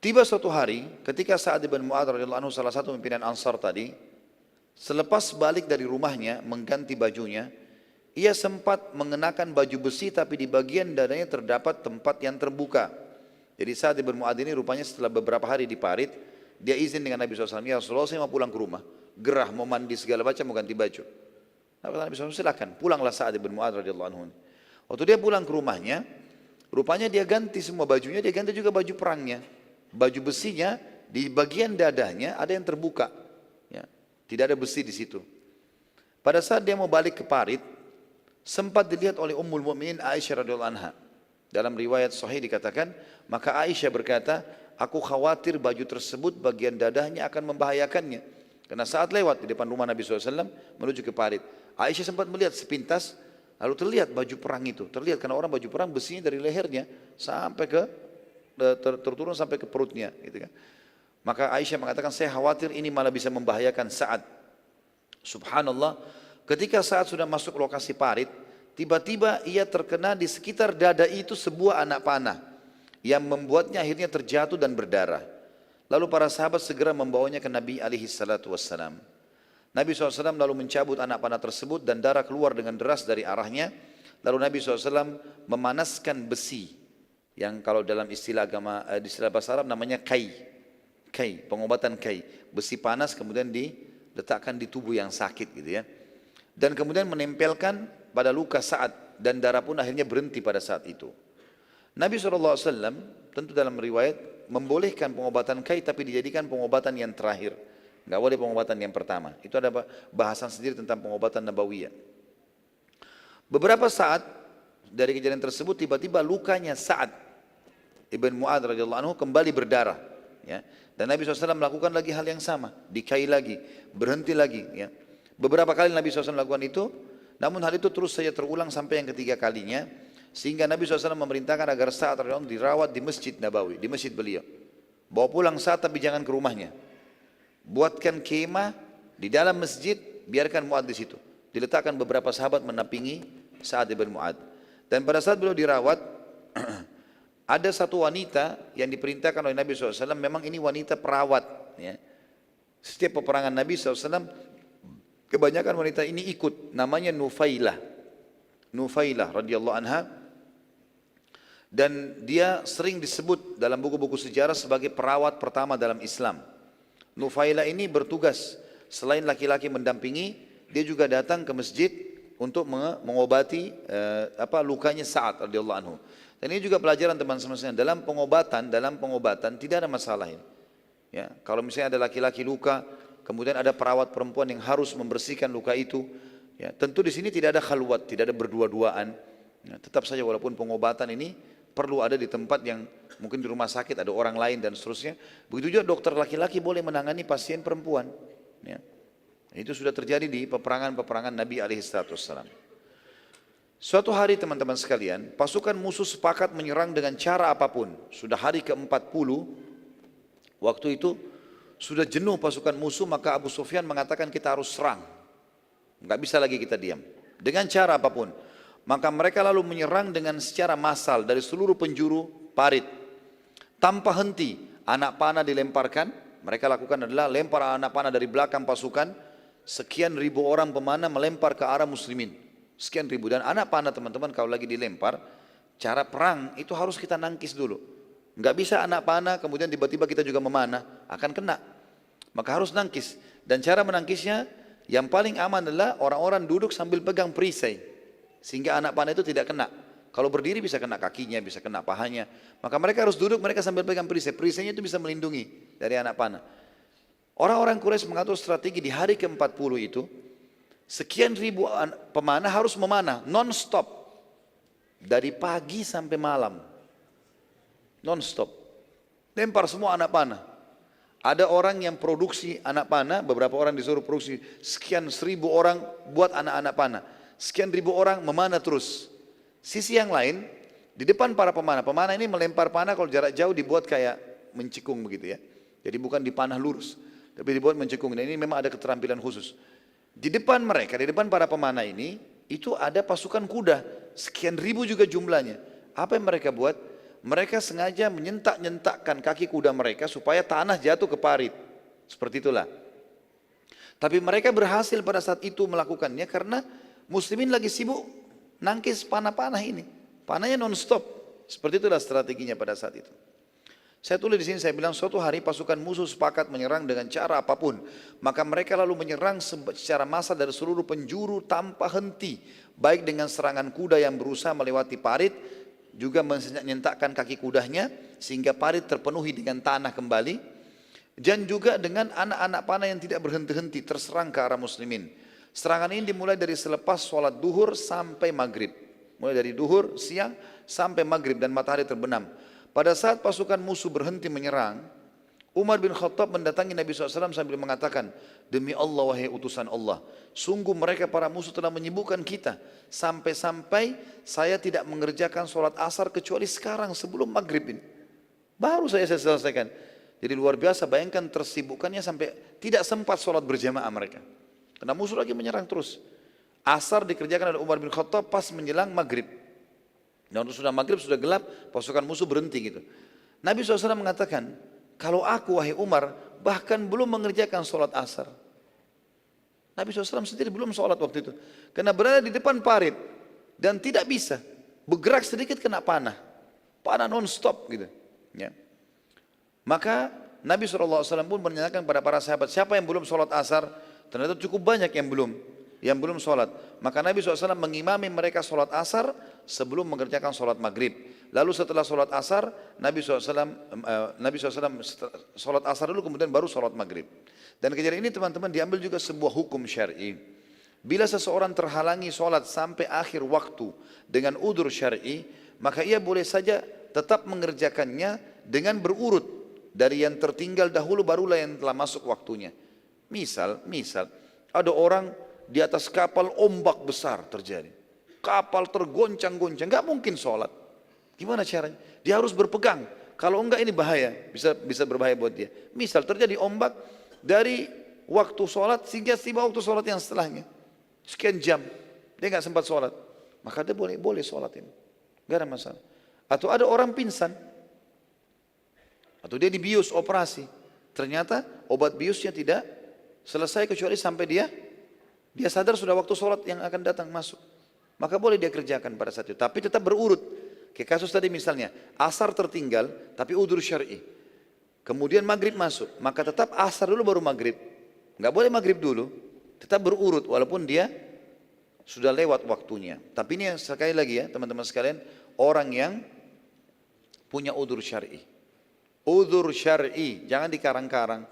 Tiba suatu hari ketika Sa'ad bin Mu'adz radhiyallahu anhu salah satu pimpinan Ansar tadi, selepas balik dari rumahnya mengganti bajunya, ia sempat mengenakan baju besi tapi di bagian dadanya terdapat tempat yang terbuka. Jadi Sa'ad bin Mu'adz ini rupanya setelah beberapa hari diparit, dia izin dengan Nabi SAW, ya Rasulullah saya mau pulang ke rumah, gerah mau mandi segala macam mau ganti baju. Nabi SAW silakan, pulanglah Sa'ad bin Mu'adz radhiyallahu anhu. Waktu dia pulang ke rumahnya, rupanya dia ganti semua bajunya, dia ganti juga baju perangnya. Baju besinya di bagian dadanya ada yang terbuka, ya, tidak ada besi di situ. Pada saat dia mau balik ke parit, sempat dilihat oleh Ummul Mukminin Aisyah radhiyallahu anha. Dalam riwayat Sahih dikatakan, maka Aisyah berkata, aku khawatir baju tersebut bagian dadanya akan membahayakannya. Karena saat lewat di depan rumah Nabi SAW menuju ke parit, Aisyah sempat melihat sepintas, lalu terlihat baju perang itu. Terlihat karena orang baju perang besinya dari lehernya sampai ke terturun sampai ke perutnya, gitu kan. Maka Aisyah mengatakan, saya khawatir ini malah bisa membahayakan Sa'ad. Subhanallah, ketika Sa'ad sudah masuk lokasi parit, tiba-tiba ia terkena di sekitar dada itu sebuah anak panah yang membuatnya akhirnya terjatuh dan berdarah. Lalu para sahabat segera membawanya ke Nabi alaihi salatu wassalam. Nabi SAW lalu mencabut anak panah tersebut dan darah keluar dengan deras dari arahnya. Lalu Nabi SAW memanaskan besi yang kalau dalam istilah agama, di istilah bahasa Arab namanya kai, pengobatan kai, besi panas kemudian diletakkan di tubuh yang sakit gitu ya, dan kemudian menempelkan pada luka Sa'ad dan darah pun akhirnya berhenti pada saat itu. Nabi SAW tentu dalam riwayat membolehkan pengobatan kai tapi dijadikan pengobatan yang terakhir, nggak boleh pengobatan yang pertama. Itu ada bahasan sendiri tentang pengobatan nabawiyah. Beberapa saat dari kejadian tersebut tiba-tiba lukanya Sa'ad ibn Mu'adz radhiyallahu anhu kembali berdarah, ya. Dan Nabi SAW melakukan lagi hal yang sama, dikai lagi, berhenti lagi, ya. Beberapa kali Nabi SAW melakukan itu, namun hal itu terus saja terulang sampai yang ketiga kalinya, sehingga Nabi SAW memerintahkan agar Sa'ad radhiyallahu anhu dirawat di Masjid Nabawi, di masjid beliau. Bawa pulang Sa'ad tapi jangan ke rumahnya. Buatkan kemah di dalam masjid, biarkan Mu'adz di situ. Diletakkan beberapa sahabat menampingi Sa'ad ibn Mu'adz. Dan pada saat beliau dirawat, ada satu wanita yang diperintahkan oleh Nabi SAW, memang ini wanita perawat. Ya. Setiap peperangan Nabi SAW, kebanyakan wanita ini ikut, namanya Nufailah. Nufailah radhiyallahu anha. Dan dia sering disebut dalam buku-buku sejarah sebagai perawat pertama dalam Islam. Nufailah ini bertugas, selain laki-laki mendampingi, dia juga datang ke masjid untuk mengobati lukanya Sa'ad radhiyallahu anhu. Dan ini juga pelajaran teman-teman sekalian, dalam pengobatan tidak ada masalah ini. Ya, kalau misalnya ada laki-laki luka, kemudian ada perawat perempuan yang harus membersihkan luka itu, ya, tentu di sini tidak ada khalwat, tidak ada berdua-duaan. Ya, tetap saja walaupun pengobatan ini perlu ada di tempat yang mungkin di rumah sakit ada orang lain dan seterusnya. Begitu juga dokter laki-laki boleh menangani pasien perempuan. Ya. Itu sudah terjadi di peperangan-peperangan Nabi alaihissalam. Suatu hari teman-teman sekalian, pasukan musuh sepakat menyerang dengan cara apapun. Sudah hari ke-40, waktu itu sudah jenuh pasukan musuh, maka Abu Sufyan mengatakan kita harus serang. Nggak bisa lagi kita diam. Dengan cara apapun. Maka mereka lalu menyerang dengan secara massal dari seluruh penjuru parit. Tanpa henti, anak panah dilemparkan. Mereka lakukan adalah lempar anak panah dari belakang pasukan. Sekian ribu orang pemanah melempar ke arah muslimin. Sekian ribu. Dan anak panah teman-teman kalau lagi dilempar, cara perang itu harus kita nangkis dulu. Nggak bisa anak panah kemudian tiba-tiba kita juga memanah, akan kena. Maka harus nangkis. Dan cara menangkisnya yang paling aman adalah orang-orang duduk sambil pegang perisai. Sehingga anak panah itu tidak kena. Kalau berdiri bisa kena kakinya, bisa kena pahanya. Maka mereka harus duduk, mereka sambil pegang perisai. Perisainya itu bisa melindungi dari anak panah. Orang-orang Quraisy mengatur strategi di hari ke-40 itu, sekian ribu pemanah harus memanah non-stop dari pagi sampai malam, non-stop, lempar semua anak panah. Ada orang yang produksi anak panah, beberapa orang disuruh produksi sekian 1000 orang buat anak-anak panah, sekian ribu orang memanah terus. Sisi yang lain di depan para pemanah ini melempar panah kalau jarak jauh dibuat kayak mencekung begitu ya, jadi bukan dipanah lurus tapi dibuat mencekung. Dan ini memang ada keterampilan khusus. Di depan mereka, di depan para pemanah ini, itu ada pasukan kuda, sekian ribu juga jumlahnya. Apa yang mereka buat? mereka sengaja menyentak-nyentakkan kaki kuda mereka supaya tanah jatuh ke parit. Seperti itulah. Tapi mereka berhasil pada saat itu melakukannya karena muslimin lagi sibuk nangkis panah-panah ini. Panahnya non-stop. Seperti itulah strateginya pada saat itu. Saya tulis di sini, saya bilang suatu hari pasukan musuh sepakat menyerang dengan cara apapun. Maka mereka lalu menyerang secara massal dari seluruh penjuru tanpa henti. Baik dengan serangan kuda yang berusaha melewati parit, juga menyentakkan kaki kudanya sehingga parit terpenuhi dengan tanah kembali. Dan juga dengan anak-anak panah yang tidak berhenti-henti terserang ke arah muslimin. Serangan ini dimulai dari selepas sholat duhur sampai maghrib. Mulai dari duhur, siang, sampai maghrib dan matahari terbenam. Pada saat pasukan musuh berhenti menyerang, Umar bin Khattab mendatangi Nabi SAW sambil mengatakan, demi Allah wahai utusan Allah, sungguh mereka para musuh telah menyibukkan kita. Sampai-sampai saya tidak mengerjakan sholat asar kecuali sekarang sebelum maghrib ini. Baru saya selesaikan. Jadi luar biasa, bayangkan tersibukkannya sampai tidak sempat sholat berjamaah mereka. Karena musuh lagi menyerang terus. Asar dikerjakan oleh Umar bin Khattab pas menjelang maghrib. Dan waktu sudah maghrib, sudah gelap, pasukan musuh berhenti gitu. Nabi SAW mengatakan, kalau aku wahai Umar, bahkan belum mengerjakan sholat asar. Nabi SAW sendiri belum sholat waktu itu. Karena berada di depan parit. Dan tidak bisa. Bergerak sedikit kena panah. Panah non-stop gitu. Ya. Maka Nabi SAW pun menanyakan pada para sahabat, siapa yang belum sholat asar? Ternyata cukup banyak yang belum sholat. Maka Nabi SAW mengimami mereka sholat asar sebelum mengerjakan sholat maghrib. Lalu setelah sholat asar, Nabi SAW sholat asar dulu kemudian baru sholat maghrib. Dan kejadian ini teman-teman diambil juga sebuah hukum syar'i. Bila seseorang terhalangi sholat sampai akhir waktu dengan udzur syar'i, maka ia boleh saja tetap mengerjakannya dengan berurut. Dari yang tertinggal dahulu barulah yang telah masuk waktunya. Misal, ada orang di atas kapal ombak besar terjadi. Kapal tergoncang-goncang, nggak mungkin sholat. Gimana caranya? Dia harus berpegang. Kalau enggak ini bahaya, bisa berbahaya buat dia. Misal terjadi ombak dari waktu sholat sehingga tiba waktu sholat yang setelahnya. Sekian jam, dia nggak sempat sholat. Maka dia boleh sholat ini. Nggak ada masalah. Atau ada orang pingsan. Atau dia dibius operasi. Ternyata obat biusnya tidak selesai kecuali sampai dia sadar sudah waktu sholat yang akan datang masuk. Maka boleh dia kerjakan pada saat itu. Tapi tetap berurut. Kayak kasus tadi misalnya, asar tertinggal tapi udzur syar'i. Kemudian maghrib masuk. Maka tetap asar dulu baru maghrib. Nggak boleh maghrib dulu. Tetap berurut walaupun dia sudah lewat waktunya. Tapi ini sekali lagi ya teman-teman sekalian, orang yang punya udzur syar'i. Udzur syar'i, jangan dikarang-karang.